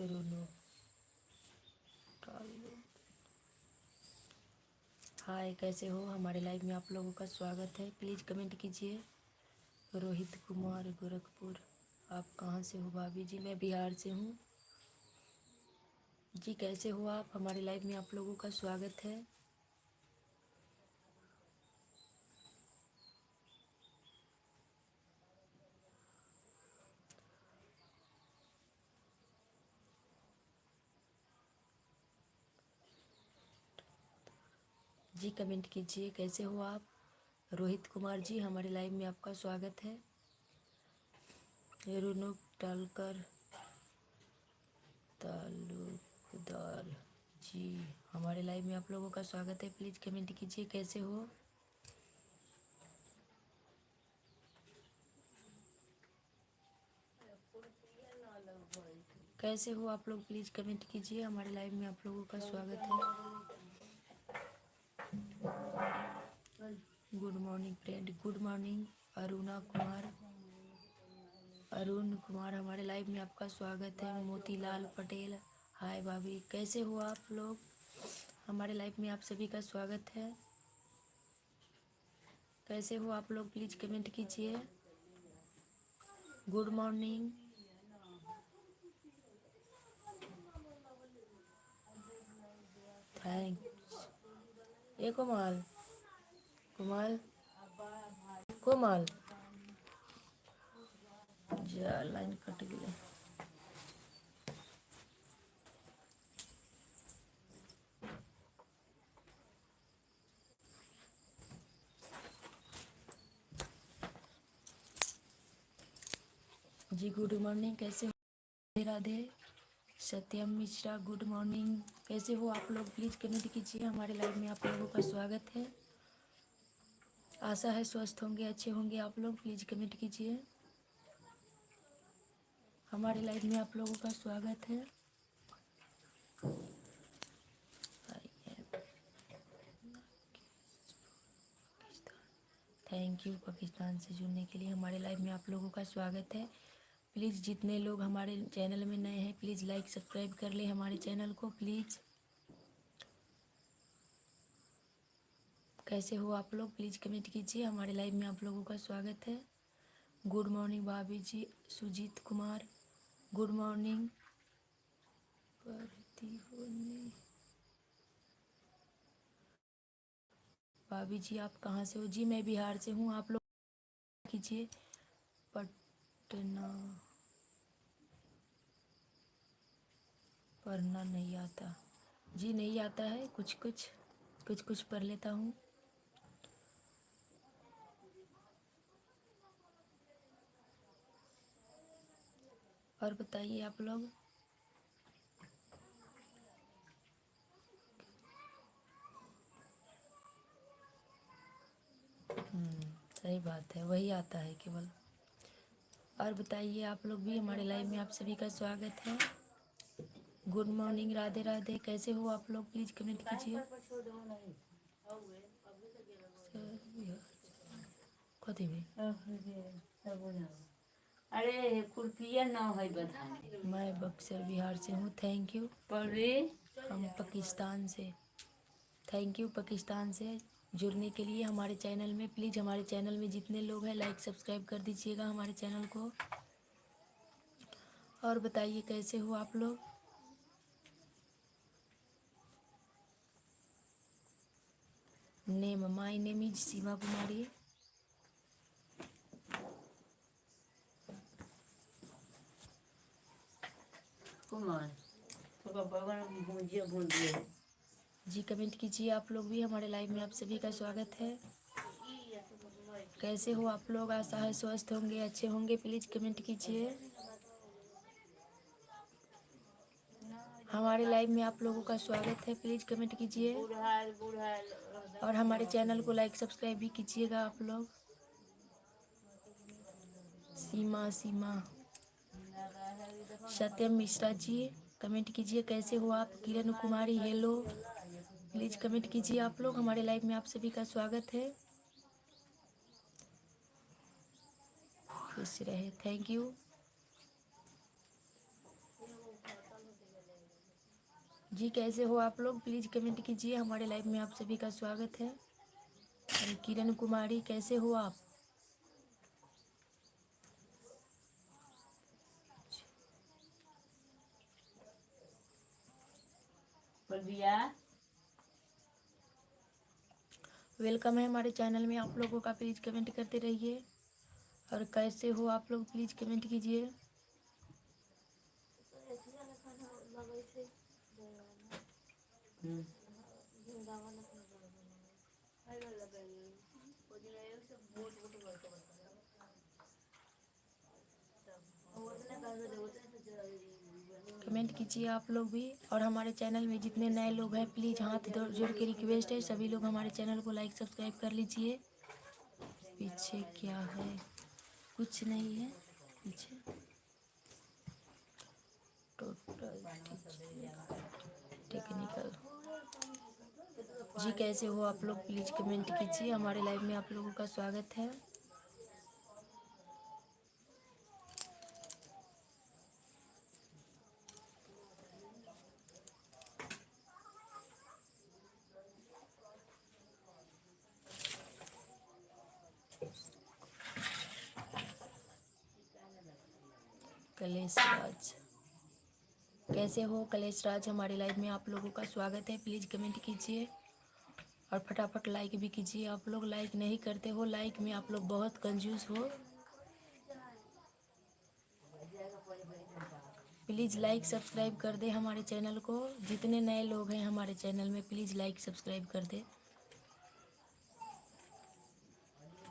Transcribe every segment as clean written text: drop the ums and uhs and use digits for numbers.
रोनो टालो। हाय, कैसे हो? हमारे लाइव में आप लोगों का स्वागत है। प्लीज़ कमेंट कीजिए। रोहित कुमार गोरखपुर, आप कहाँ से हो? भाभी जी, मैं बिहार से हूँ। जी, कैसे हो आप? हमारे लाइव में आप लोगों का स्वागत है। जी, कमेंट कीजिए, कैसे हो आप? रोहित कुमार जी, हमारे लाइव में आपका स्वागत है। रोनो टालकर तालुकदार जी, हमारे लाइव में आप लोगों का स्वागत है। प्लीज़ कमेंट कीजिए, कैसे हो? कैसे हो आप लोग? प्लीज़ कमेंट कीजिए। हमारे लाइव में आप लोगों का स्वागत है। Good morning friend, good morning Aruna Kumar. Arun Kumar, हमारे लाइव में आपका स्वागत है। मोतीलाल पटेल, हाय भाभी, कैसे हो आप लोग? हमारे लाइव में आप सभी का स्वागत है। कैसे हो आप लोग? प्लीज़ कमेंट कीजिए। Good morning. थैंक्स। ए कोमल, कोमल, कोमल, जा लाइन कट गई। जी, गुड मॉर्निंग, कैसे हो? राधे राधे। सत्यम मिश्रा, गुड मॉर्निंग, कैसे हो आप लोग? प्लीज़ कमेंट कीजिए। हमारे लाइव में आप लोगों का स्वागत है। आशा है स्वस्थ होंगे, अच्छे होंगे आप लोग। प्लीज़ कमेंट कीजिए। हमारे लाइव में आप लोगों का स्वागत है। थैंक यू पाकिस्तान से जुड़ने के लिए। हमारे लाइव में आप लोगों का स्वागत है। प्लीज़ जितने लोग हमारे चैनल में नए हैं, प्लीज़ लाइक सब्सक्राइब कर ले हमारे चैनल को प्लीज़। कैसे हो आप लोग? प्लीज़ कमेंट कीजिए। हमारे लाइव में आप लोगों का स्वागत है। गुड मॉर्निंग भाभी जी। Sujeet Kumar, good morning. भाभी जी, आप कहाँ से हो? जी, मैं बिहार से हूँ। आप लोग कीजिए। पटना, पढ़ना नहीं आता? जी, नहीं आता है, कुछ कुछ पढ़ लेता हूँ। और बताइए आप लोग। सही बात है, वही आता है केवल। और बताइए आप लोग भी। हमारे लाइव में आप सभी का स्वागत है। गुड मॉर्निंग, राधे राधे, कैसे हो आप लोग? प्लीज़ कमेंट कीजिए। कथी में? अरे खुरपिया ना है बताने। मैं बक्सर बिहार से हूँ। Thank you. हम पाकिस्तान से। थैंक यू पाकिस्तान से जुड़ने के लिए हमारे चैनल में। प्लीज़ हमारे चैनल में जितने लोग हैं, लाइक सब्सक्राइब कर दीजिएगा हमारे चैनल को। और बताइए कैसे हो आप लोग? Name, my name is Seema Kumari. Kumar ji, comment कीजिए आप लोग भी। हमारे लाइव में आप सभी का स्वागत है। कैसे हो आप लोग? आशा है स्वस्थ होंगे, अच्छे होंगे। प्लीज़ कमेंट कीजिए। हमारे लाइव में आप लोगों का स्वागत है। प्लीज़ कमेंट कीजिए। और हमारे चैनल को लाइक सब्सक्राइब भी कीजिएगा आप लोग। सीमा, सत्यम मिश्रा जी, कमेंट कीजिए, कैसे हो आप? Kiran Kumari, hello, please comment कीजिए आप लोग। हमारे लाइव में आप सभी का स्वागत है। खुश रहे, थैंक यू। जी कैसे हो आप लोग, प्लीज़ कमेंट कीजिए। हमारे लाइव में आप सभी का स्वागत है। और किरण कुमारी कैसे हो आप? भैया वेलकम है हमारे चैनल में आप लोगों का, प्लीज़ कमेंट करते रहिए। और कैसे हो आप लोग, प्लीज़ कमेंट कीजिए। कमेंट कीजिए आप लोग भी। और हमारे चैनल में जितने नए लोग हैं प्लीज़ हाथ जोड़ के रिक्वेस्ट है, सभी लोग हमारे चैनल को लाइक सब्सक्राइब कर लीजिए। पीछे क्या है? कुछ नहीं है पीछे। Total technical. जी कैसे हो आप लोग, प्लीज़ कमेंट कीजिए। हमारे लाइव में आप लोगों का स्वागत है। कलेश राज कैसे हो? कलेश राज, हमारे लाइव में आप लोगों का स्वागत है। प्लीज़ कमेंट कीजिए और फटाफट लाइक भी कीजिए। आप लोग लाइक नहीं करते हो, लाइक में आप लोग बहुत कंजूस हो। प्लीज़ लाइक सब्सक्राइब कर दे हमारे चैनल को। जितने नए लोग हैं हमारे चैनल में प्लीज़ लाइक सब्सक्राइब कर दे,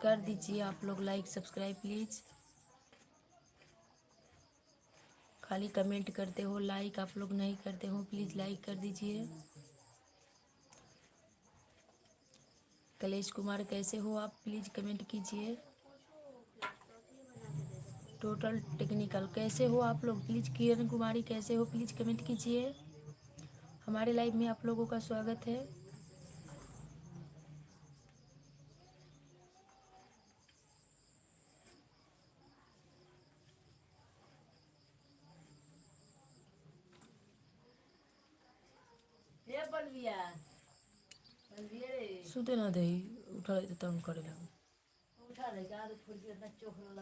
कर दीजिए आप लोग लाइक सब्सक्राइब प्लीज़। खाली कमेंट करते हो, लाइक आप लोग नहीं करते हो। प्लीज़ लाइक कर दीजिए। कलेश कुमार कैसे हो आप, प्लीज़ कमेंट कीजिए। टोटल टेक्निकल कैसे हो आप लोग, प्लीज़। किरण कुमारी कैसे हो, प्लीज़ कमेंट कीजिए। हमारे लाइव में आप लोगों का स्वागत है। सुते ना दे, उठा लेते तंग करे लगे।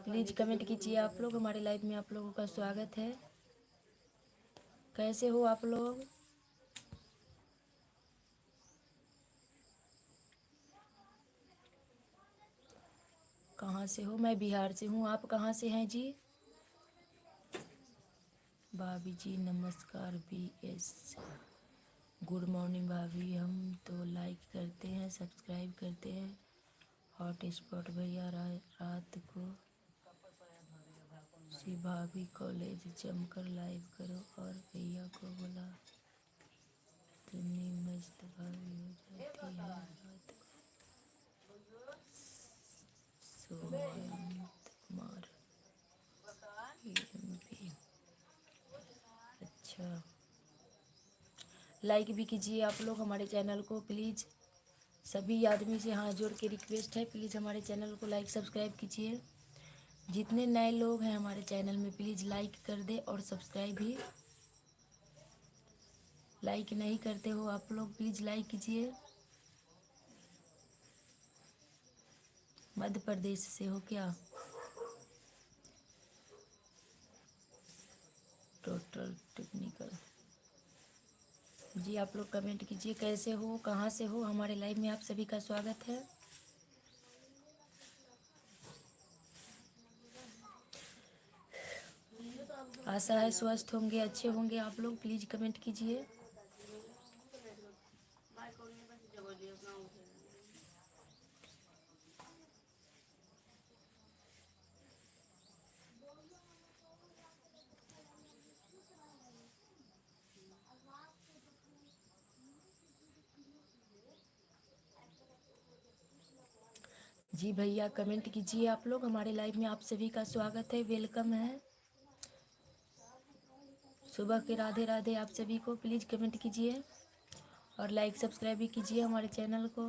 प्लीज़ कमेंट कीजिए आप लोग। हमारे लाइव में आप लोगों का स्वागत है। कैसे हो आप लोग? कहाँ से हो? मैं बिहार से हूँ। आप कहाँ से हैं जी? भाभी जी नमस्कार। BS गुड मॉर्निंग भाभी। हम तो लाइक करते हैं, सब्सक्राइब करते हैं। हॉट स्पॉट भैया रात को सी भाभी कॉलेज जमकर लाइव करो और भैया को बोला इतनी मस्त भाभी हो जाती है रात को। सोमयंत कुमार EMP। अच्छा, लाइक भी कीजिए आप लोग हमारे चैनल को प्लीज़। सभी आदमी से हाथ जोड़ के रिक्वेस्ट है, प्लीज़ हमारे चैनल को लाइक सब्सक्राइब कीजिए। जितने नए लोग हैं हमारे चैनल में प्लीज़ लाइक कर दे और सब्सक्राइब भी। लाइक नहीं करते हो आप लोग, प्लीज़ लाइक कीजिए। मध्य प्रदेश से हो क्या? Total technical. जी आप लोग कमेंट कीजिए। कैसे हो, कहाँ से हो? हमारे लाइव में आप सभी का स्वागत है। आशा है स्वस्थ होंगे, अच्छे होंगे आप लोग। प्लीज़ कमेंट कीजिए। जी भैया कमेंट कीजिए आप लोग। हमारे लाइव में आप सभी का स्वागत है, वेलकम है। सुबह के राधे राधे आप सभी को। प्लीज़ कमेंट कीजिए और लाइक सब्सक्राइब भी कीजिए हमारे चैनल को।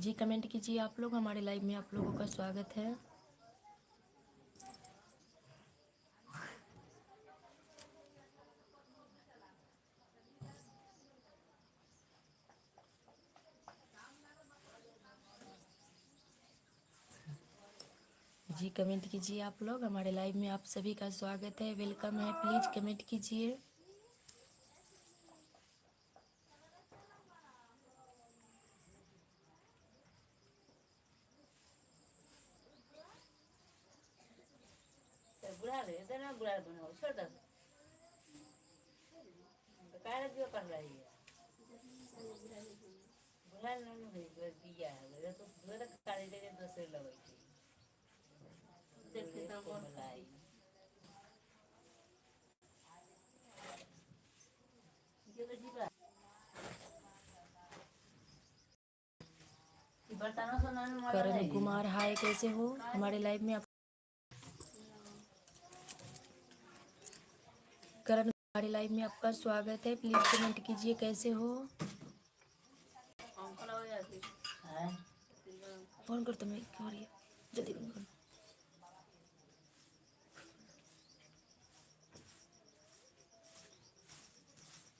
जी कमेंट कीजिए आप लोग, हमारे लाइव में आप लोगों का स्वागत है। जी कमेंट कीजिए आप लोग, हमारे लाइव में आप सभी का स्वागत है, वेलकम है। प्लीज़ कमेंट कीजिए। बुढ़ा रहे तो ना बुढ़ा बनाओ, छोड़ दो तो काय जो कर रही है बुढ़ा नहीं है दिया है तो बुढ़ा काढ़ी दे दूसरे लगे थी देखते तो बुलाई ये तो जीवा बर्तनों सुनाने वाला करण कुमार हाय, कैसे हो? हमारे लाइव में आप करण, हमारे लाइव में आपका स्वागत है। प्लीज कमेंट कीजिए कैसे हो। फोन कर तुम्हें क्या हो रही है, जल्दी फोन करो।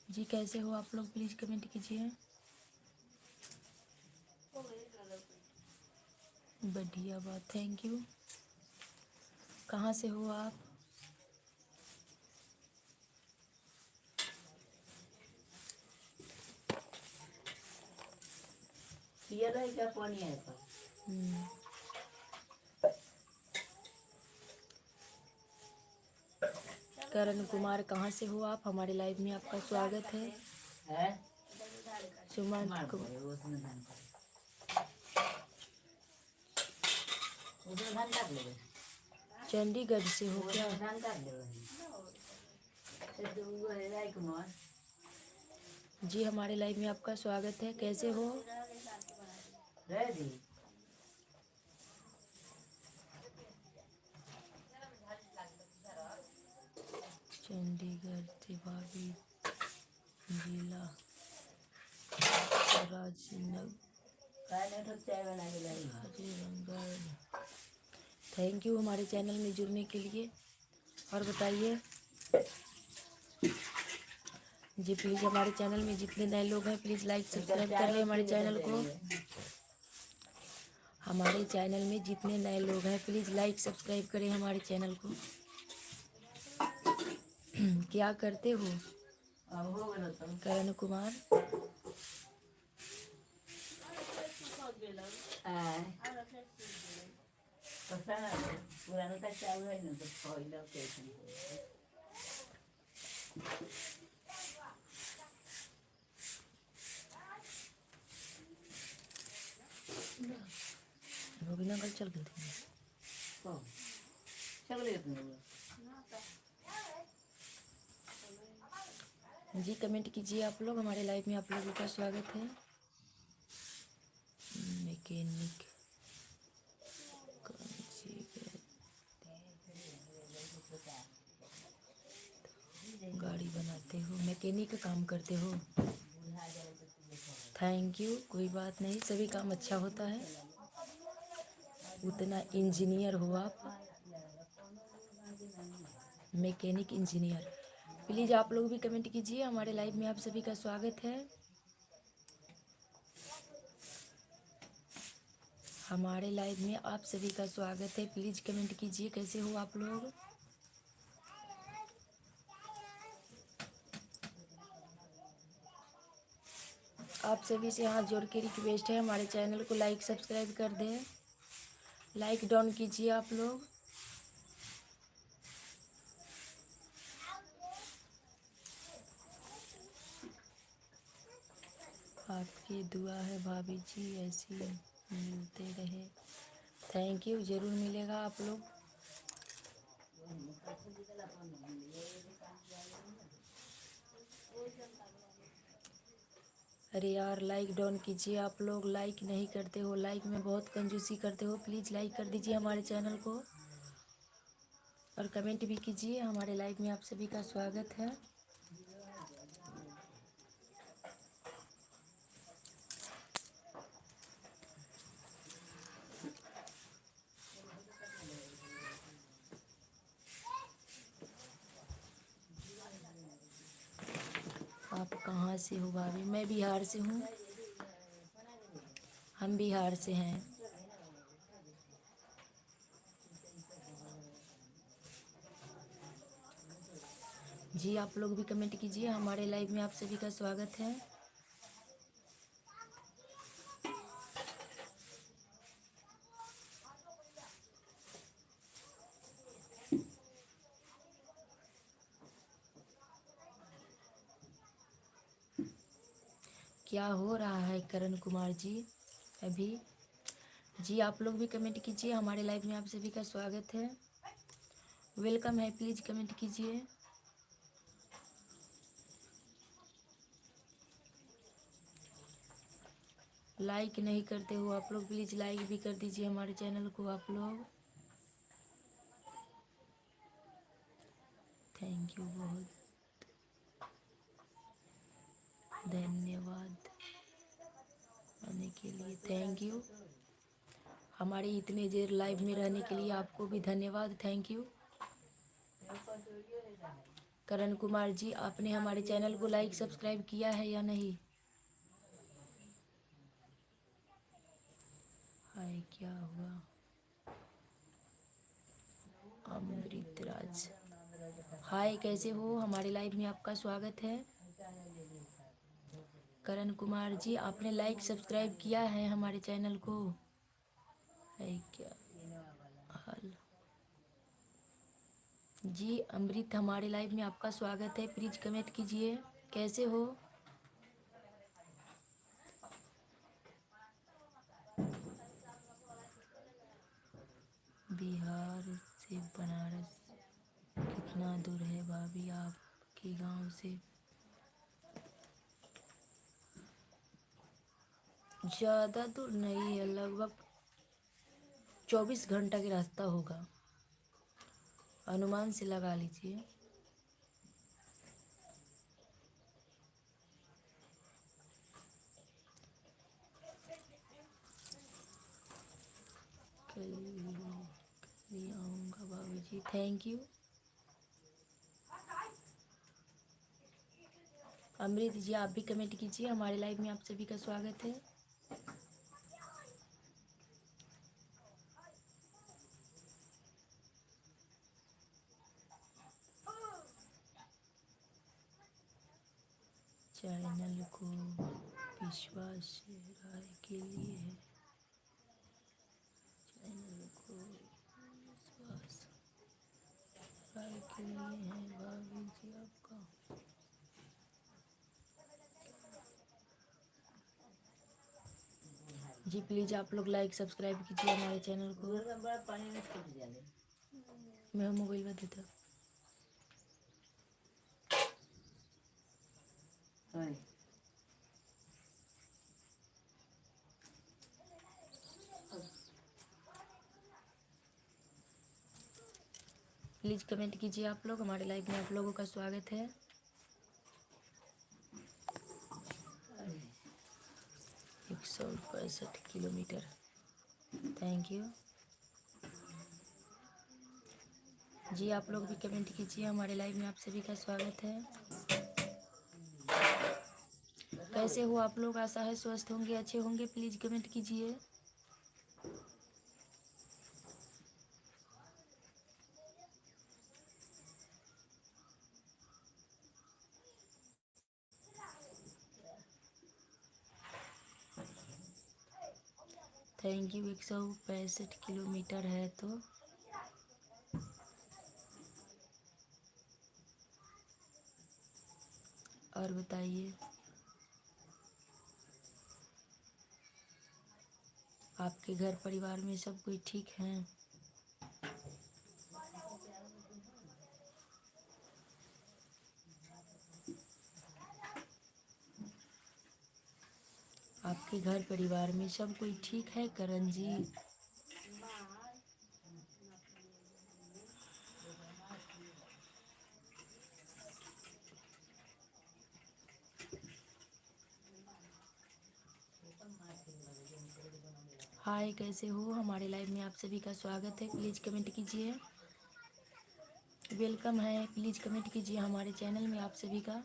जी कैसे हो आप लोग, प्लीज कमेंट कीजिए। बढ़िया बात, थैंक यू। कहाँ से हो आप? ये क्या पानी है करण कुमार कहाँ से हो आप? हमारे लाइव में आपका स्वागत है। सुमंत चंडीगढ़ से हो क्या? जी हमारे लाइव में आपका स्वागत है, कैसे हो? चंडीगढ़ से भाभी जिला राजनगर। थैंक यू हमारे चैनल में जुड़ने के लिए। और बताइए जी, प्लीज़ हमारे चैनल में जितने नए लोग हैं प्लीज़ लाइक सब्सक्राइब कर ले हमारे चैनल को। हमारे चैनल में जितने नए लोग हैं प्लीज़ लाइक सब्सक्राइब करें हमारे चैनल को। क्या करते हो करण कुमार? रोबिना कल चल गई थी। जी कमेंट कीजिए आप लोग, हमारे लाइव में आप लोगों का स्वागत है। मैकेनिक गाड़ी बनाते हो, मैकेनिक का काम करते हो? थैंक यू, कोई बात नहीं, सभी काम अच्छा होता है। उतना इंजीनियर हो आप, मैकेनिक इंजीनियर। प्लीज़ आप लोग भी कमेंट कीजिए, हमारे लाइव में आप सभी का स्वागत है। हमारे लाइव में आप सभी का स्वागत है, प्लीज़ कमेंट कीजिए कैसे हो आप लोग। आप सभी से हाथ जोड़ के रिक्वेस्ट है, हमारे चैनल को लाइक सब्सक्राइब कर दें। लाइक डाउन कीजिए आप लोग। आपकी दुआ है भाभी जी, ऐसी मिलते रहे। थैंक यू, ज़रूर मिलेगा आप लोग। अरे यार लाइक डाउन कीजिए आप लोग, लाइक नहीं करते हो, लाइक में बहुत कंजूसी करते हो। प्लीज़ लाइक कर दीजिए हमारे चैनल को और कमेंट भी कीजिए। हमारे लाइव में आप सभी का स्वागत है। कहाँ से हो भाभी? मैं बिहार से हूँ। हम बिहार से हैं। जी आप लोग भी कमेंट कीजिए। हमारे लाइव में आप सभी का स्वागत है। क्या हो रहा है करण कुमार जी अभी? जी आप लोग भी कमेंट कीजिए। हमारे लाइव में आप सभी का स्वागत है। वेलकम है, प्लीज़ कमेंट कीजिए। लाइक नहीं करते हो आप लोग, प्लीज़ लाइक भी कर दीजिए हमारे चैनल को आप लोग। थैंक यू, बहुत धन्यवाद आने के लिए। Thank you. हमारे इतने देर लाइव में रहने के लिए आपको भी धन्यवाद। Thank you. करण कुमार जी, आपने हमारे चैनल को लाइक सब्सक्राइब किया है या नहीं? हाय, क्या हुआ? अमृत राज, हाय, कैसे हो? हमारे लाइव में आपका स्वागत है। करण कुमार जी, आपने लाइक सब्सक्राइब किया है हमारे चैनल को? है क्या हाल? जी अमृत, हमारे लाइव में आपका स्वागत है। प्लीज़ कमेंट कीजिए, कैसे हो? बिहार से बनारस कितना दूर है भाभी आपके गांव से? ज़्यादा दूर नहीं है, लगभग 24 घंटा का रास्ता होगा, अनुमान से लगा लीजिए। कल आऊँगा भाभी जी। Thank you. अमृत जी, आप भी कमेंट कीजिए। हमारे लाइव में आप सभी का स्वागत है। चैनल को विश्वास राय के लिए है। चैनल को विश्वास राय के लिए है भाभी जी आपका। जी प्लीज़ आप लोग लाइक सब्सक्राइब कीजिए हमारे चैनल को। मैं मोबाइल में देता। प्लीज़ कमेंट कीजिए आप लोग। हमारे लाइव में आप लोगों का स्वागत है। 165 किलोमीटर। Thank you. जी आप लोग भी कमेंट कीजिए। हमारे लाइव में आप सभी का स्वागत है। कैसे हो आप लोग? आशा है स्वस्थ होंगे, अच्छे होंगे। प्लीज़ कमेंट कीजिए। Thank you. 165 किलोमीटर है तो और बताइए, आपके घर परिवार में सब कोई ठीक है? आपके घर परिवार में सब कोई ठीक है करण जी? हाय, कैसे हो? हमारे लाइव में आप सभी का स्वागत है। प्लीज़ कमेंट कीजिए। वेलकम है, प्लीज़ कमेंट कीजिए हमारे चैनल में आप सभी का।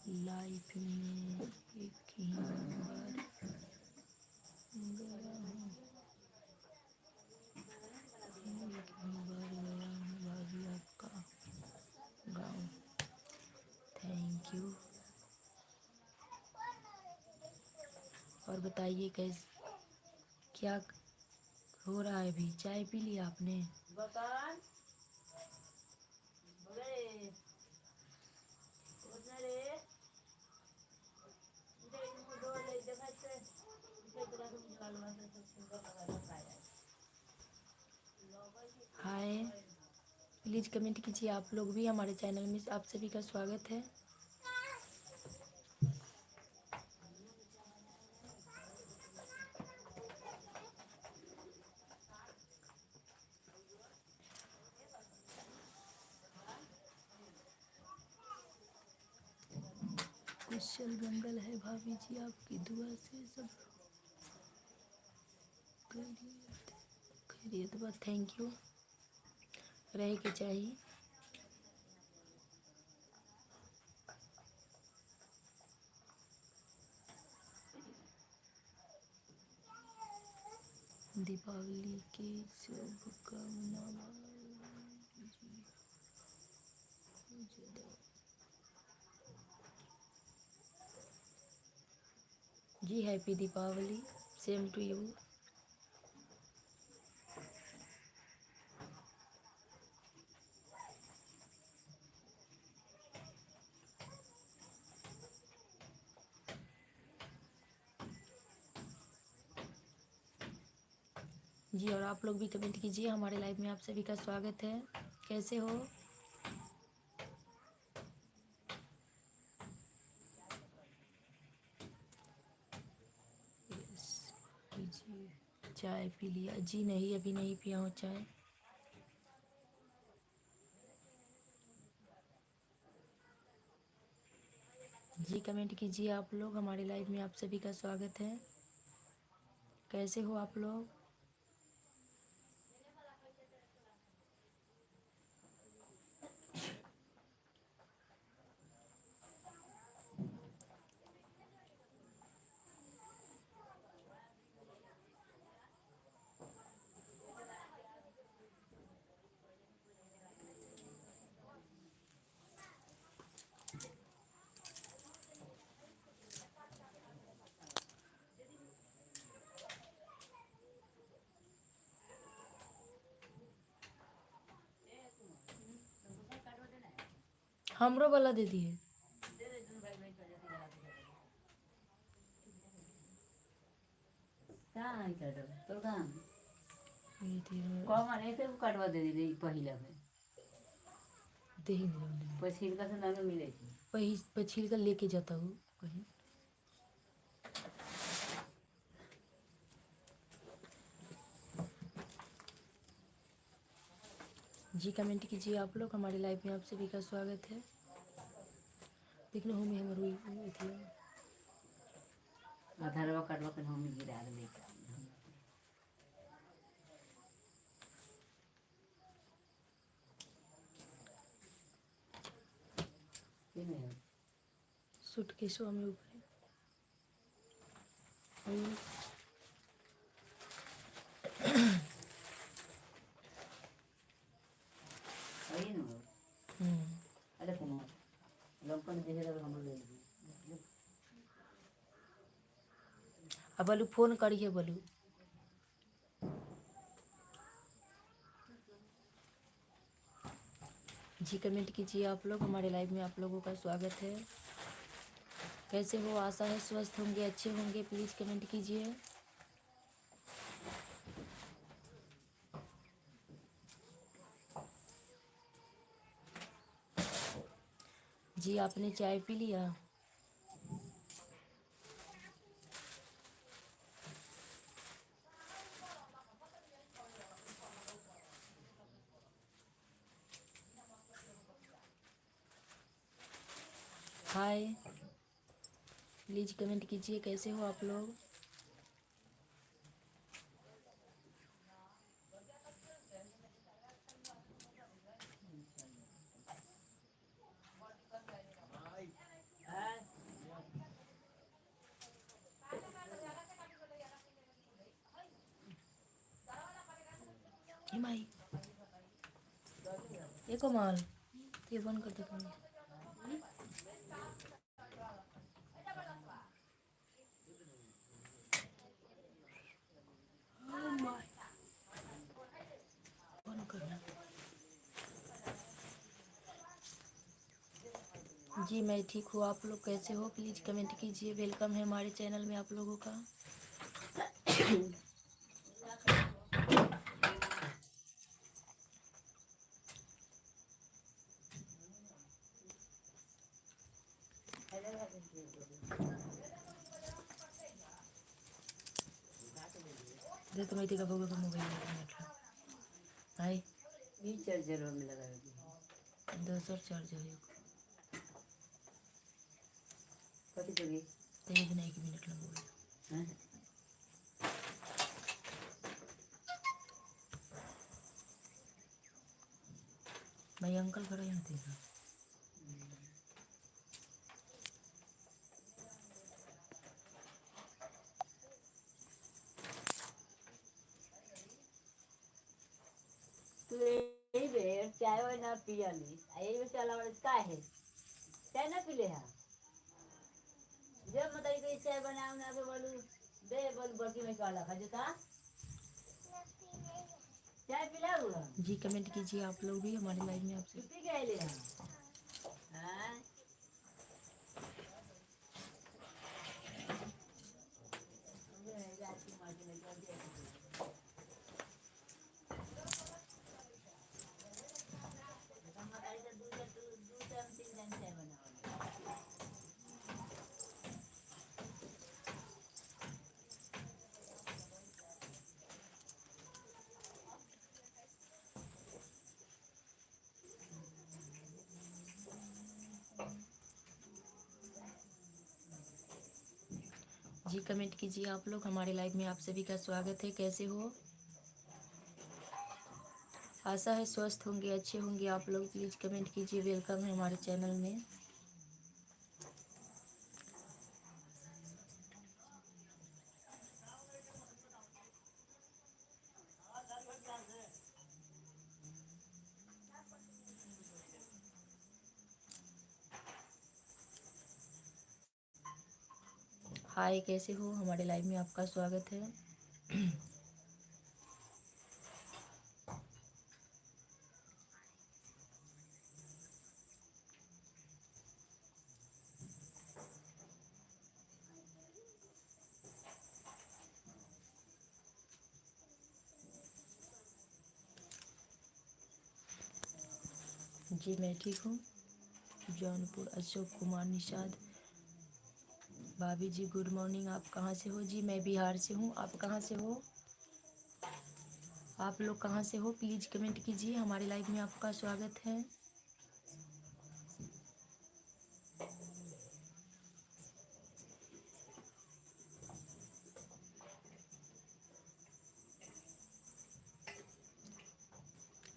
लाइफ में एक ही बार गया हूँ, एक ही बार गया हूँ भाभी आपका गाँव। Thank you. और बताइए कैसे क्या हो रहा है? अभी चाय पी लिया आपने? हाय, प्लीज़ कमेंट कीजिए आप लोग भी। हमारे चैनल में आप सभी का स्वागत है। कुशल मंगल है भाभी जी, आपकी दुआ से सब खैरियत खैरियत बा। Thank you. रहे के चाहिए। दीपावली की शुभकामना जी। Happy Deepawali, same to you. जी, और आप लोग भी कमेंट कीजिए। हमारे लाइव में आप सभी का स्वागत है। कैसे हो? जी, चाय पी लिया? जी नहीं, अभी नहीं पिया हूँ चाय। जी कमेंट कीजिए आप लोग। हमारे लाइव में आप सभी का स्वागत है। कैसे हो आप लोग? हमरो वाला दे दिए। काटवा दे दी पहिला में दे ही नहीं पछिलका से ना मिले पछिल का लेके जाता हूँ कहीं। जी कमेंट कीजिए आप लोग। हमारे लाइव में आप सभी का स्वागत है। देख लो हमें हमारे अधरवा काटवा के हम गिरा दे सूटकेसवा में ऊपर अरे कोनो लंकन देखे लगे हम ले ली। अब बोलू फोन करिए बोलू। जी कमेंट कीजिए आप लोग। हमारे लाइव में आप लोगों का स्वागत है। कैसे हो? आशा है स्वस्थ होंगे, अच्छे होंगे। प्लीज़ कमेंट कीजिए। जी आपने चाय पी लिया? हाय, प्लीज़ कमेंट कीजिए। कैसे हो आप लोग? माई ये कमाल ये बंद कर दे कमाल। बंद करना। जी मैं ठीक हूँ, आप लोग कैसे हो? प्लीज़ कमेंट कीजिए। वेलकम है हमारे चैनल में आप लोगों का। दे तो माहिती का बघू का मोबाईल म्हटलं आहे ये चार्जर में लगा है 10 चार्जर है कति लगी तेरे बिना 1 मिनट ला मोबाईल हैं भाई अंकल खड़ा यहाँ थे ना। तू यही बेर चाय वाय ना पिया ली यही बेर चला वाला काय है चाय ना पी ले हा जब मतलब कोई चाय बनाओ ना तो बोलू दे बोल बर्की में काला खा जता चाय पिला हुआ जी कमेंट कीजिए आप लोग भी हमारे लाइव में आपसे। पी गए ले हां जी कमेंट कीजिए आप लोग हमारे लाइव में आप सभी का स्वागत है। कैसे हो? आशा है स्वस्थ होंगे, अच्छे होंगे आप लोग। प्लीज़ कमेंट कीजिए। वेलकम है हमारे चैनल में। हाय कैसे हो? हमारे लाइव में आपका स्वागत है। जी मैं ठीक हूँ। जौनपुर अशोक कुमार निषाद भाभी जी गुड मॉर्निंग। आप कहाँ से हो? जी मैं बिहार से हूँ। आप कहाँ से हो? आप लोग कहाँ से हो? प्लीज़ कमेंट कीजिए। हमारे लाइव में आपका स्वागत है।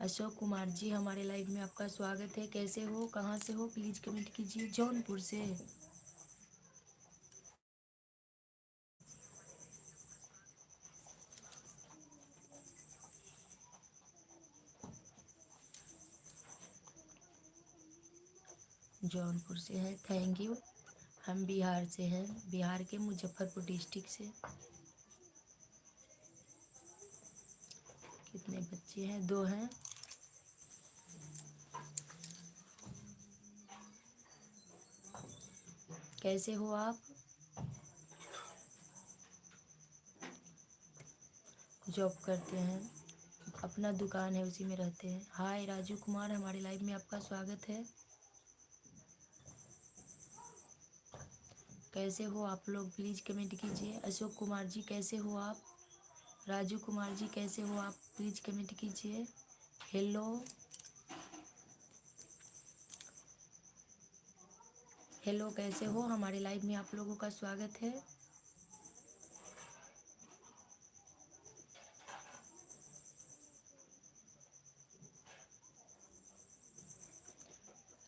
अशोक कुमार जी हमारे लाइव में आपका स्वागत है। कैसे हो? कहाँ से हो? प्लीज़ कमेंट कीजिए। जौनपुर से। जौनपुर से है, थैंक यू। हम बिहार से हैं, बिहार के मुजफ्फरपुर डिस्ट्रिक्ट से। कितने बच्चे हैं? 2 हैं। कैसे हो आप? जॉब करते हैं, अपना दुकान है उसी में रहते हैं। हाय राजू कुमार हमारे लाइव में आपका स्वागत है। कैसे हो आप लोग? प्लीज़ कमेंट कीजिए। अशोक कुमार जी कैसे हो आप? राजू कुमार जी कैसे हो आप? प्लीज़ कमेंट कीजिए। हेलो हेलो कैसे हो? हमारे लाइव में आप लोगों का स्वागत है।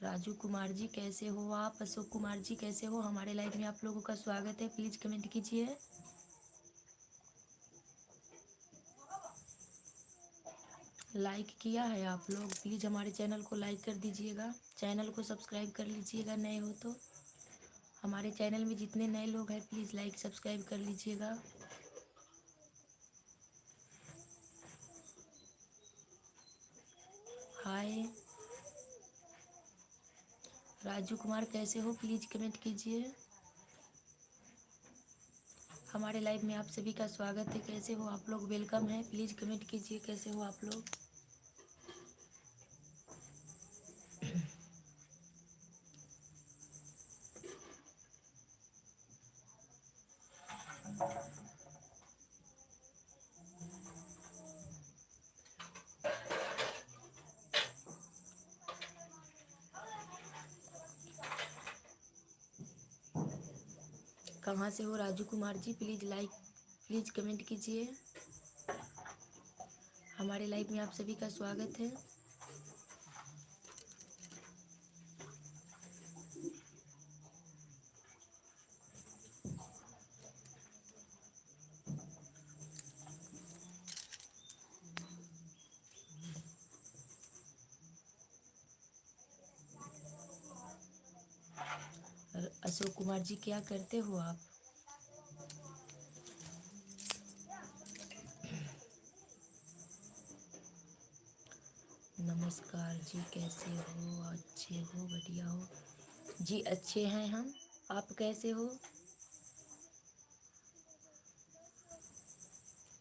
राजू कुमार जी कैसे हो आप? अशोक कुमार जी कैसे हो? हमारे लाइव में आप लोगों का स्वागत है। प्लीज़ कमेंट लाइक किया है आप लोग, प्लीज़ हमारे चैनल को लाइक कर दीजिएगा, चैनल को सब्सक्राइब कर लीजिएगा नए हो तो। हमारे चैनल में जितने नए लोग हैं प्लीज़ लाइक सब्सक्राइब कर लीजिएगा। हाय राजू कुमार, कैसे हो प्लीज़ कमेंट कीजिए। हमारे लाइव में आप सभी का स्वागत है, कैसे हो आप लोग, वेलकम है, प्लीज़ कमेंट कीजिए कैसे हो आप लोग। कहाँ से हो राजू कुमार जी, प्लीज़ कमेंट कीजिए। हमारे लाइव में आप सभी का स्वागत है। अशोक कुमार जी, क्या करते हो आप? नमस्कार जी, कैसे हो? अच्छे हो, बढ़िया हो जी, अच्छे हैं हम, आप कैसे हो?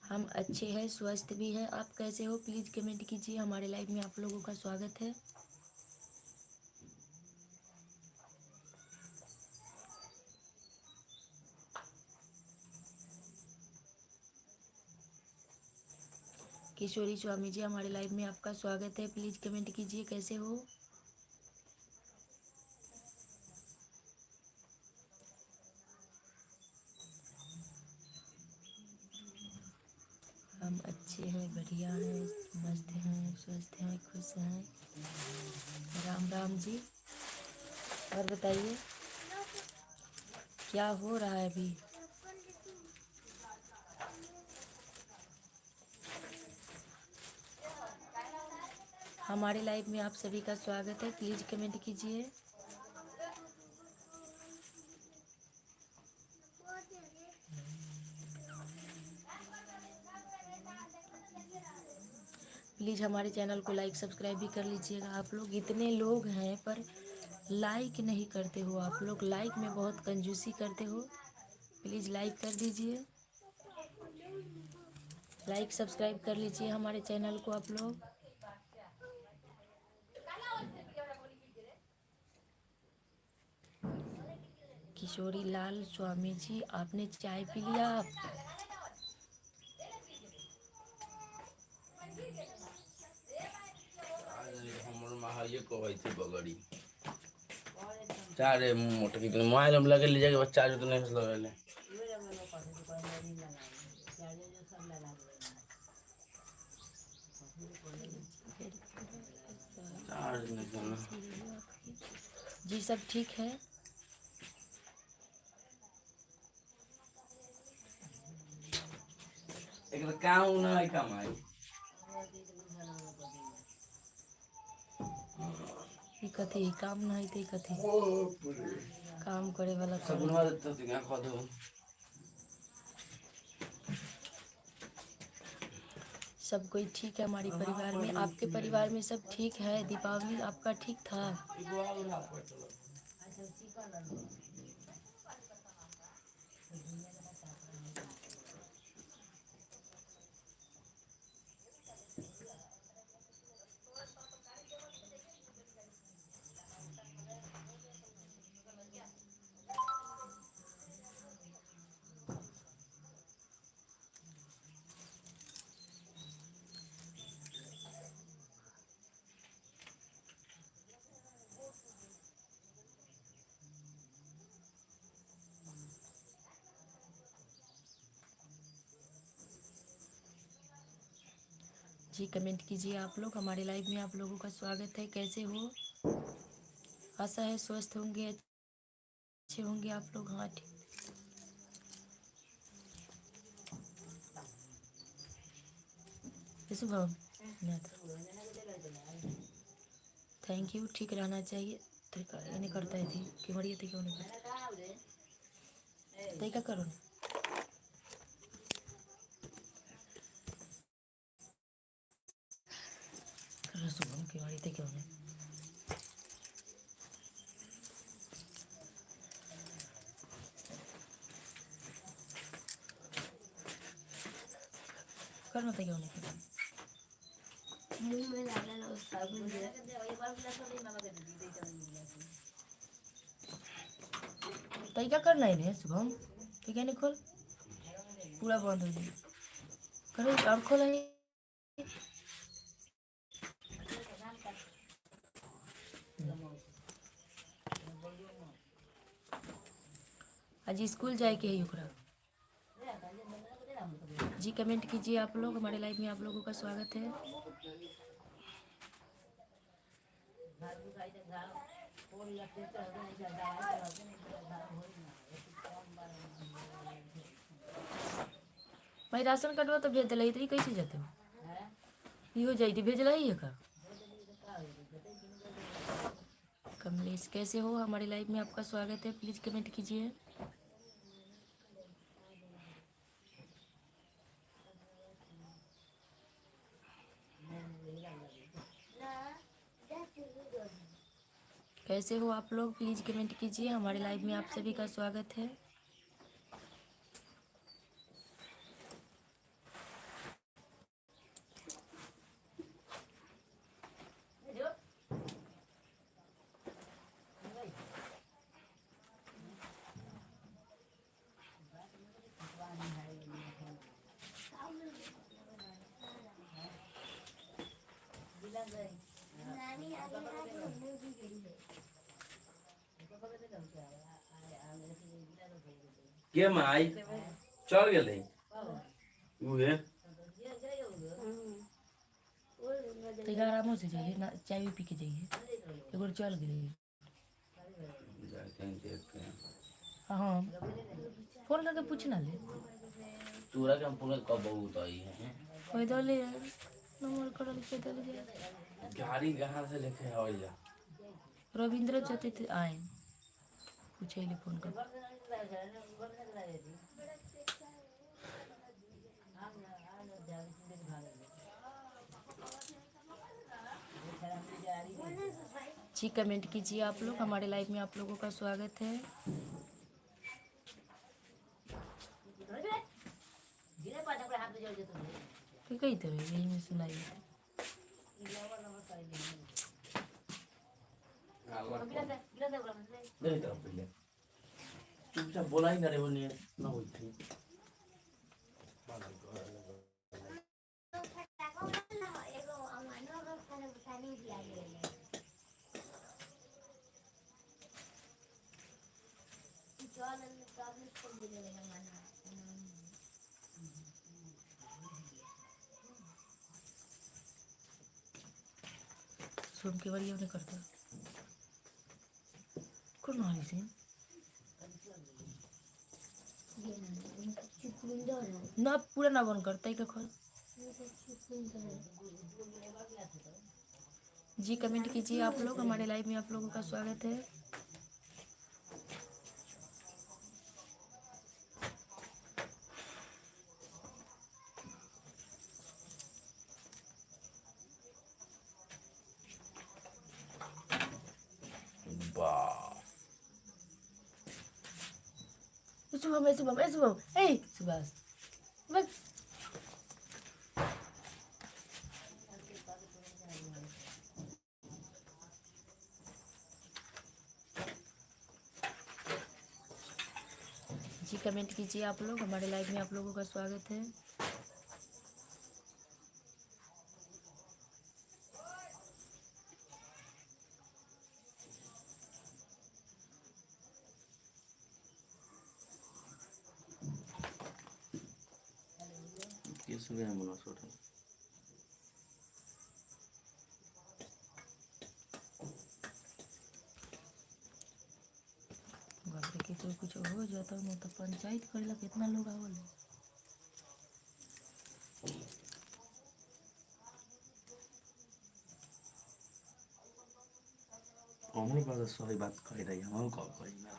हम अच्छे हैं, स्वस्थ भी हैं, आप कैसे हो प्लीज़ कमेंट कीजिए। हमारे लाइव में आप लोगों का स्वागत है। किशोरी स्वामी जी, हमारे लाइव में आपका स्वागत है, प्लीज़ कमेंट कीजिए कैसे हो। हम अच्छे हैं, बढ़िया हैं, मस्त हैं, स्वस्थ हैं, खुश हैं। राम राम जी, और बताइए क्या हो रहा है अभी? हमारे लाइव में आप सभी का स्वागत है, प्लीज़ कमेंट कीजिए। प्लीज़ हमारे चैनल को लाइक सब्सक्राइब भी कर लीजिएगा। आप लोग इतने लोग हैं पर लाइक नहीं करते हो, आप लोग लाइक में बहुत कंजूसी करते हो। प्लीज़ लाइक कर दीजिए, लाइक सब्सक्राइब कर लीजिए हमारे चैनल को आप लोग। किशोरी लाल स्वामी जी, आपने चाय पी लिया आप? चारे मोटे की मोबाइल हम लगे ले जाके बच्चा जो तो नहीं लगे ले चार्ज नहीं करना जी, सब ठीक है। एक तो काम ना है काम आई ई कथी काम नहीं थे, कथी काम करे वाला सब करे। बनवा देते तो क्या खा दो सब कोई ठीक है हमारे परिवार में, आपके परिवार में सब ठीक है? दीपावली आपका ठीक था? जी, कमेंट कीजिए आप लोग। हमारे लाइव में आप लोगों का स्वागत है, कैसे हो? आशा है स्वस्थ होंगे, अच्छे होंगे आप लोग। हाँ ठीक। शुभम नहीं था। Thank you. ठीक रहना चाहिए। तरीका ये नहीं करता है थी कि मरिए थे क्यों नहीं करता तरीका करो ना। करो शुभम की मरिए थे क्यों नहीं करना था क्यों नहीं करना मुंह में डाला लो साबुन दे तरीका करना ही नहीं शुभम ठीक है नहीं खोल पूरा बंद हो जाए करो और खोला है आज स्कूल जाए के है ओकरा जी कमेंट कीजिए आप लोग हमारे लाइव में आप लोगों का स्वागत है। भाई राशन कार्ड तो भेज दिलाई तो कैसे जाते हो ये हो जाती भेज लाई है का कमलेश कैसे हो हमारे लाइव में आपका स्वागत है प्लीज कमेंट कीजिए। कैसे हो आप लोग प्लीज कमेंट कीजिए हमारे लाइव में आप सभी का स्वागत है। के माई चल गेलै उहे तो आराम से जाइए ना चाय पी के जाइए एक बार चल गई हाँ फोन करके पूछना ले तोरा के हम पूरा कब बहुत आई है पैदल नंबर करल पैदल जाए गाड़ी कहाँ से लेके आइला रविंद्र चतुर्थ आए पूछे फोन कर जी कमेंट कीजिए आप लोग हमारे लाइव में आप लोगों का स्वागत है। कही तरह यही में सुनाई चुपचाप बोला ही ना रे बोलिए ना हुई थी सोम के बार ये करता कौन वाली से ना पूरा ना बंद करता ही खोल जी कमेंट कीजिए आप लोग हमारे लाइव में आप लोगों का स्वागत है। शुभम सुभाष जी कमेंट कीजिए आप लोग हमारे लाइव में आप लोगों का स्वागत है। किस वे हम ना सोटे कि तो कुछ हो जाता ना तो पंचायत करेला कितना लोग आवल हमरो बात सही बात कह रही हम कब कही ना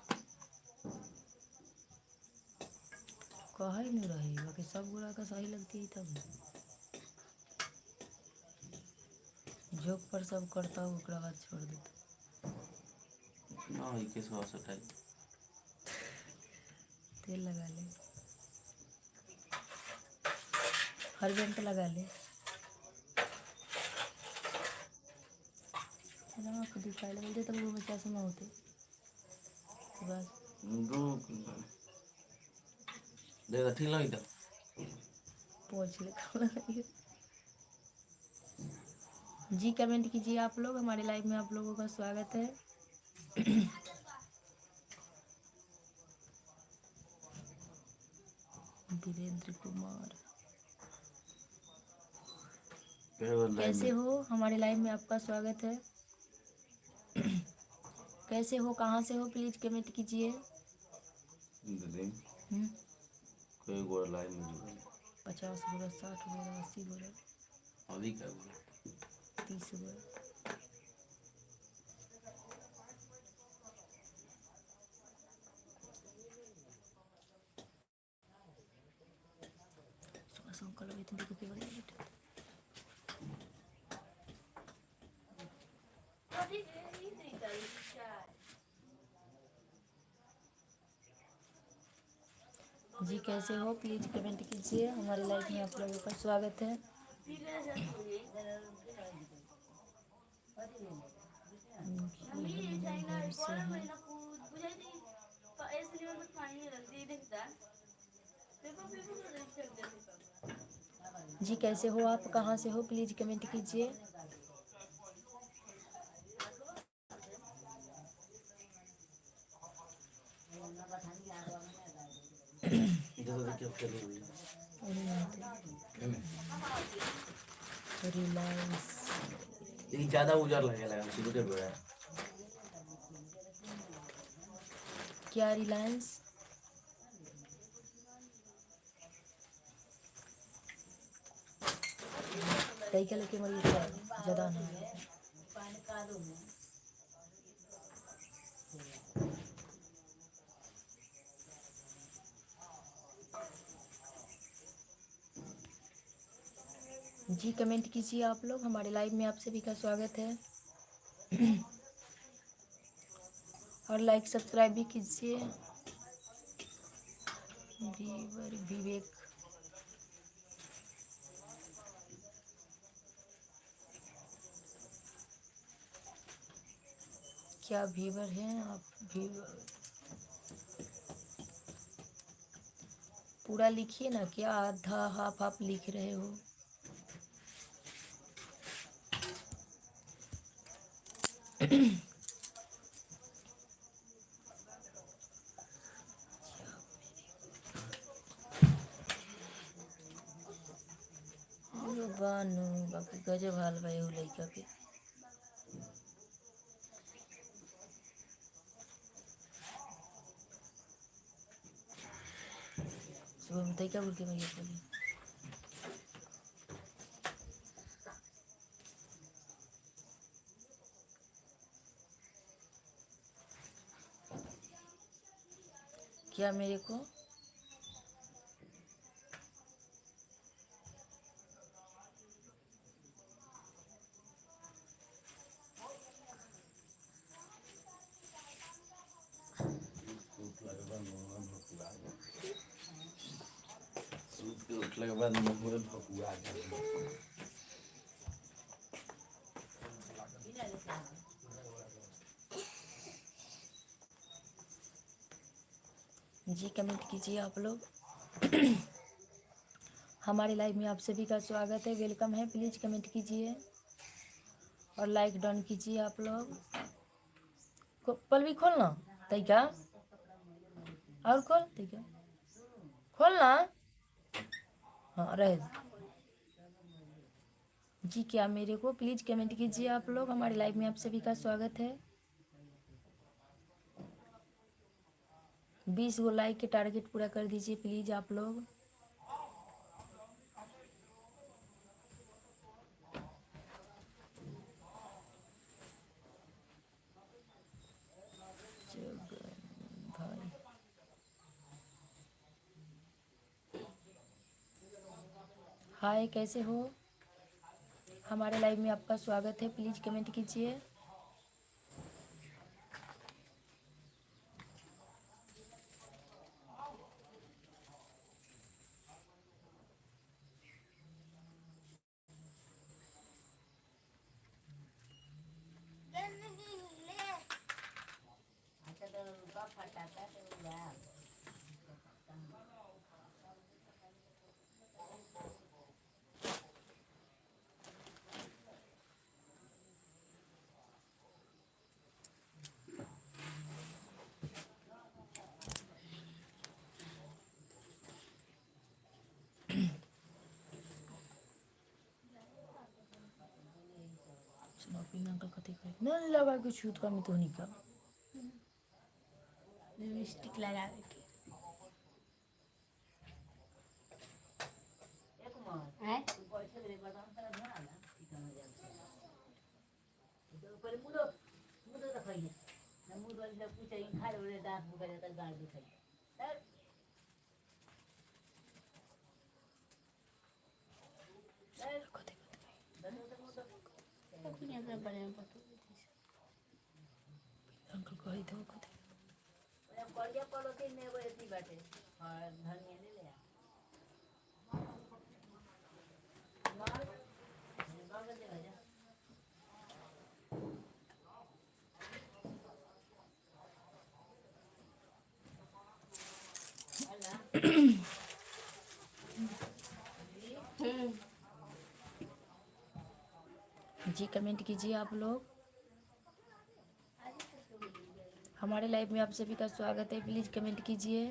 कह ही नहीं रही बाकी सब गोरा का सही लगती है तब झोंक पर सब करता हूँ ओकरा बाद छोड़ देता ना ही के सो सटाई तेल लगा ले हर घंटे लगा ले खुद ही खाए बोलते तब वो बच्चा से होते बस दो दे दा ठीक लगी तो पहुँच ले जी कमेंट कीजिए आप लोग हमारे लाइव में आप लोगों का स्वागत है वीरेंद्र कुमार कैसे हो हमारे लाइव में आपका स्वागत है कैसे हो कहाँ से हो प्लीज कमेंट कीजिए कोई गोड़ लाइन में जुड़ा 50 गोरा 60 गोरा 80 गोरा अभी क्या गोड़ा 30 गोरा सुबह शाम कल इतने देखो के बड़े बेटे जी कैसे हो प्लीज कमेंट कीजिए हमारे लाइव में आप लोगों का स्वागत है जी कैसे हो आप कहाँ से हो प्लीज कमेंट कीजिए रिलायंस ये ज्यादा उजर लगेगा शुरू के बेरा क्या रिलायंस कई के लेके मरी ज्यादा ना जी कमेंट कीजिए आप लोग हमारे लाइव में आप सभी का स्वागत है और लाइक सब्सक्राइब भी कीजिए विवेक क्या व्यूवर हैं आप व्यूवर पूरा लिखिए ना क्या आधा हाफ हाफ लिख रहे हो बानू बाकी गजब हाल भाई हो लड़का के सुबह में तैका बोल के मैं ये बोली क्या मेरे को उठने के बाद मुंह भकुआ जी कमेंट कीजिए आप लोग हमारे लाइव में आप सभी का स्वागत है वेलकम है प्लीज कमेंट कीजिए और लाइक डन कीजिए आप लोग पल भी खोलना तैका और खोल तैका खोलना हाँ रहे जी क्या मेरे को प्लीज कमेंट कीजिए आप लोग हमारे लाइव में आप सभी का स्वागत है 20 गो लाइक के टारगेट पूरा कर दीजिए प्लीज आप लोग हाय, कैसे हो? हमारे लाइव में आपका स्वागत है। प्लीज़ कमेंट कीजिए। अच्छा तो कब फटाता तो यार अंकल कथी करे न लगा के छूत का तो नहीं का लिपस्टिक लगा के एक मार हैं तू पैसे दे बदाम तेरा घर आना ठीक हो जाए तो पर मुदो मुदो तो खाइए ना मुदो वाले जब पूछे इन खा रहे दांत मुका जाता गाल दिखाई सर सर कथी बनो तो मुदो अपने अपने बारे में पता अंकल कही दो कथी मैं कॉलेज पढ़ोती नहीं वो इतनी बातें और धनिया ले ले मार बाबा दे जा जी कमेंट कीजिए आप लोग। हमारे लाइव में आप सभी का स्वागत है। प्लीज़ कमेंट कीजिए।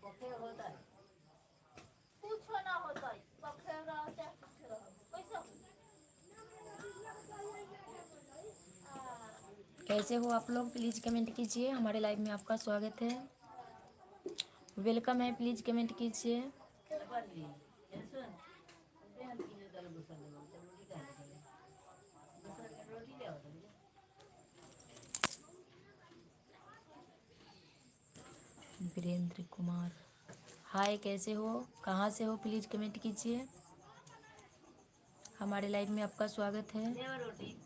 पखे होता है कुछ ना होता है पखे रहो चाहे कुछ रहो कैसे कैसे हो आप लोग? प्लीज़ कमेंट कीजिए। हमारे लाइव में आपका स्वागत है। वेलकम है। प्लीज़ कमेंट कीजिए। पर भी ये सुन दे हम किलो दाल दूसरा ले लो तो रोटी खा ले दूसरा के रोटी ले आओ तो वीरेंद्र कुमार, हाय, कैसे हो? कहाँ से हो? प्लीज़ कमेंट कीजिए। हमारे लाइव में आपका स्वागत है। ले रोटी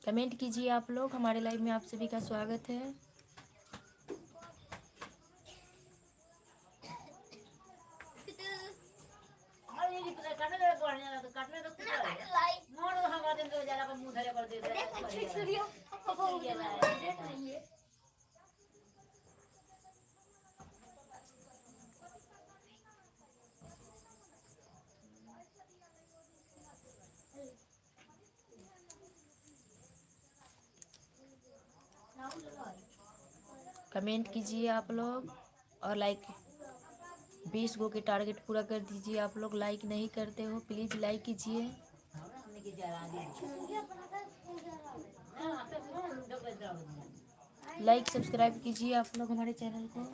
कमेंट कीजिए आप लोग। हमारे लाइव में आप सभी का स्वागत है। और ये कितना काटने लगे बढ़िया तो काटने तो कुछ है मोड़ हमारे दिन तो जरा पर मुंह धरे कर देते हैं सूर्य पापा मुझे देख रही है कमेंट कीजिए आप लोग और लाइक 20 गो के टारगेट पूरा कर दीजिए। आप लोग लाइक नहीं करते हो, प्लीज़ लाइक कीजिए। हमने की जरा दी ना आपे दो कर दो लाइक सब्सक्राइब कीजिए आप लोग हमारे चैनल को।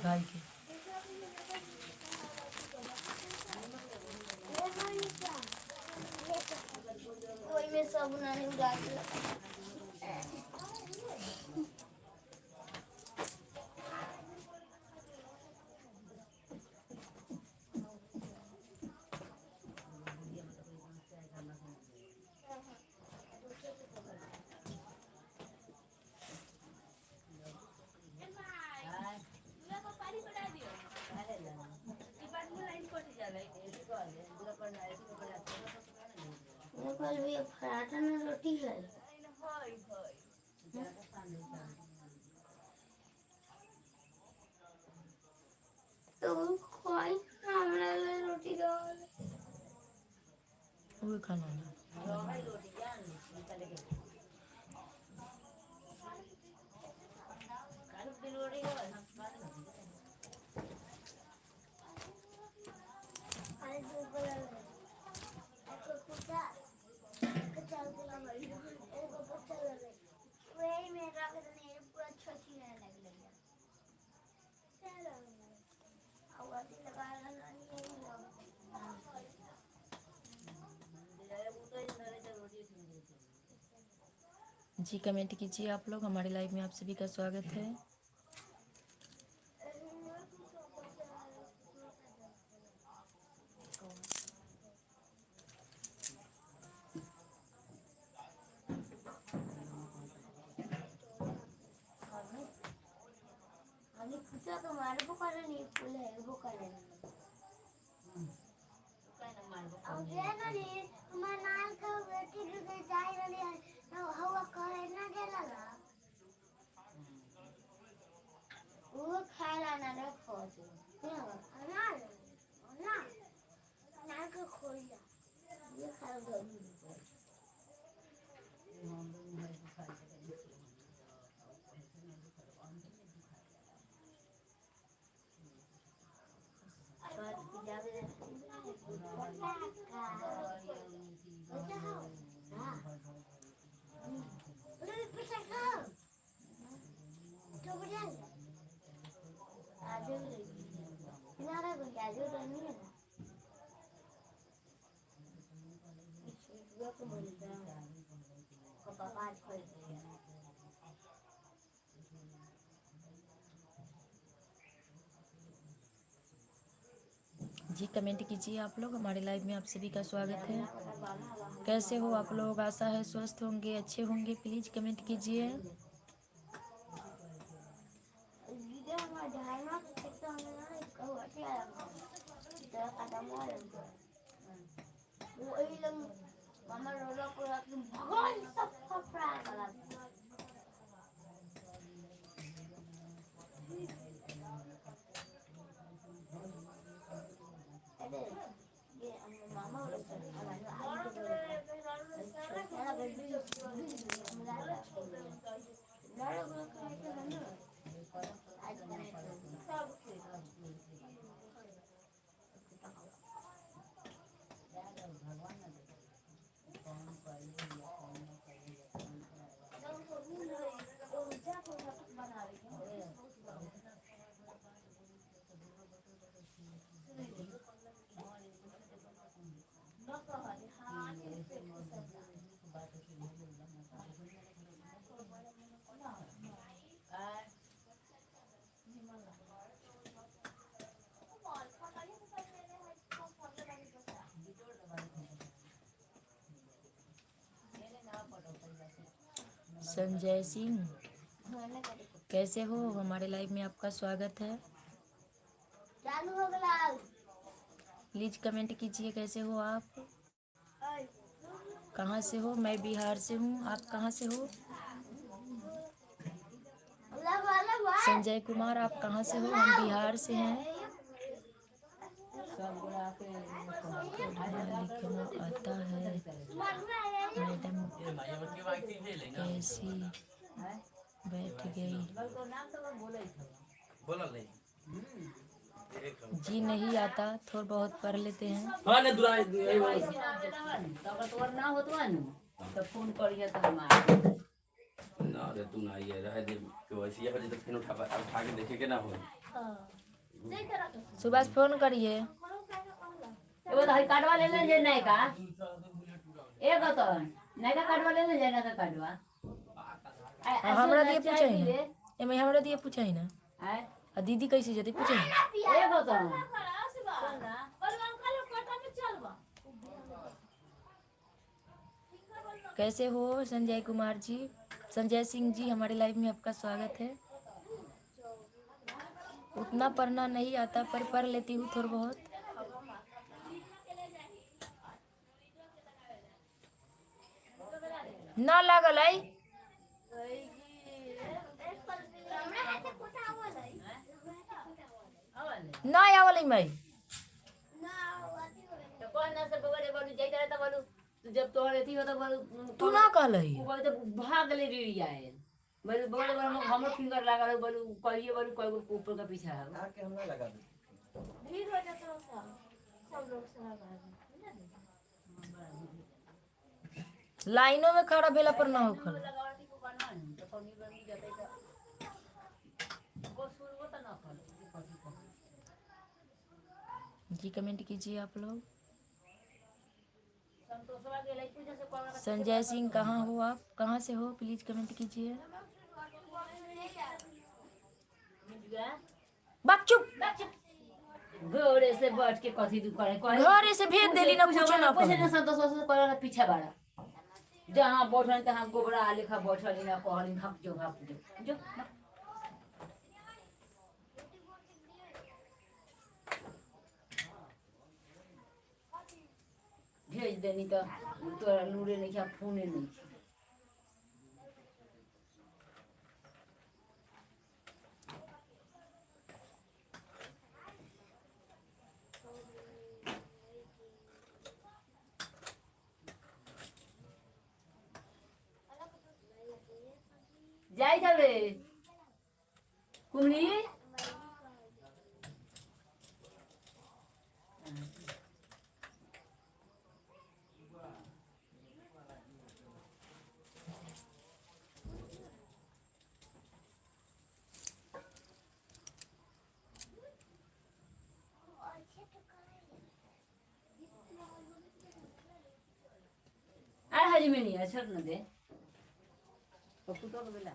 भाई के कोई में सब नहीं उड़ा दिया कल भी पराठा में रोटी है तो खोई हमरा ले रोटी दो वो खाना ना जी कमेंट कीजिए आप लोग। हमारे लाइव में आप सभी का स्वागत है। तुम्हारे बुखार नहीं फूल है बुखार है अब ये ना नहीं तुम्हारे नाल का बेटी के जाए वाली है ना हवा करे ना गेला ला वो खाला ना रखो ना ना ना ना को खोया ये खा दो जी कमेंट कीजिए आप लोग। हमारे लाइव में आप सभी का स्वागत है। कैसे हो आप लोग? आशा है स्वस्थ होंगे, अच्छे होंगे। प्लीज कमेंट कीजिए। संजय सिंह कैसे हो? हमारे लाइव में आपका स्वागत है। चालू हो गया प्लीज कमेंट कीजिए। कैसे हो आप? कहाँ से हो? मैं बिहार से हूँ। आप कहाँ से हो? संजय कुमार आप कहाँ से हो? हम बिहार से हैं। पढ़ना लिखना आता है मैडम कैसी बैठ गई? जी नहीं आता, थोड़ा बहुत पढ़ लेते हैं। ना हो तो फोन करिए तो हमारे ना रे तू ना ये रह दे के वैसे हो जे तो फिर उठा के देखे के ना हो। सुबह से फोन करिए। एगो तो हई काटवा ले ले जे नहीं का एगो तो नहीं का काटवा ले ले जे ना का काटवा हमरा दिए पूछे ही ना एमे हमरा दिए पूछे ही ना है आ दीदी कैसे जते पूछे ही ना। एगो तो कैसे हो संजय कुमार जी? संजय सिंह जी हमारे लाइव में आपका स्वागत है। उतना पढ़ना नहीं आता पर पढ़ लेती हूँ थोड़ा बहुत। ना लागल है ना आवल मैं तो कौन ना से बगड़े बोलू जाइता रहता बोलू तू जब तोहर एथी होता बोलू तू ना कहलही वो बोले तो भाग ले रिड़िया है बोलू बगड़े बोलू हमर फिंगर लगा लो बोलू कहिए बोलू कोई ऊपर का पीछा है आके हम ना लगा दे भीड़ हो जाता है सब लोग से लगा दे लाइनों में खड़ा भेला पर ना होखल लगावती को करना है तो कौन नहीं बनी जाता है वो शुरू होता ना कर जी कमेंट कीजिए आप लोग। संतोषवा के लाइक पूजा से कॉल संजय सिंह कहाँ हो आप, कहाँ से हो, प्लीज कमेंट कीजिए। बक चुप, घोड़े से बैठ के कथी दू करे घरे से भेज देली ना कुछ ना कुछ कहो। ना संतोष से करे पीछे बाड़ा जहां बैठन तहां गोबरा लेखा बैठल ना कहली हक जो भेज देनी तो तोरा लूरे नहीं क्या फोने नहीं जाई जाबे कुमरी आ हाजी में नहीं है छोड़ न दे पप्पू तो बेला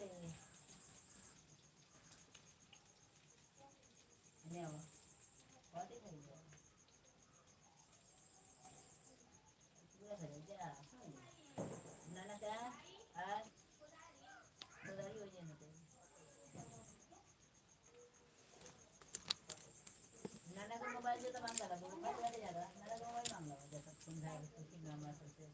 ले नहीं आओ बहुत ही खरीद पूरा खरीद जा नाना क्या आज उधारी हो जाए ना नाना को मोबाइल दे तो मांगा ला वो मोबाइल वाले जाएगा नाना को मोबाइल मांगा जैसा तुम है तो सिंगा में सबसे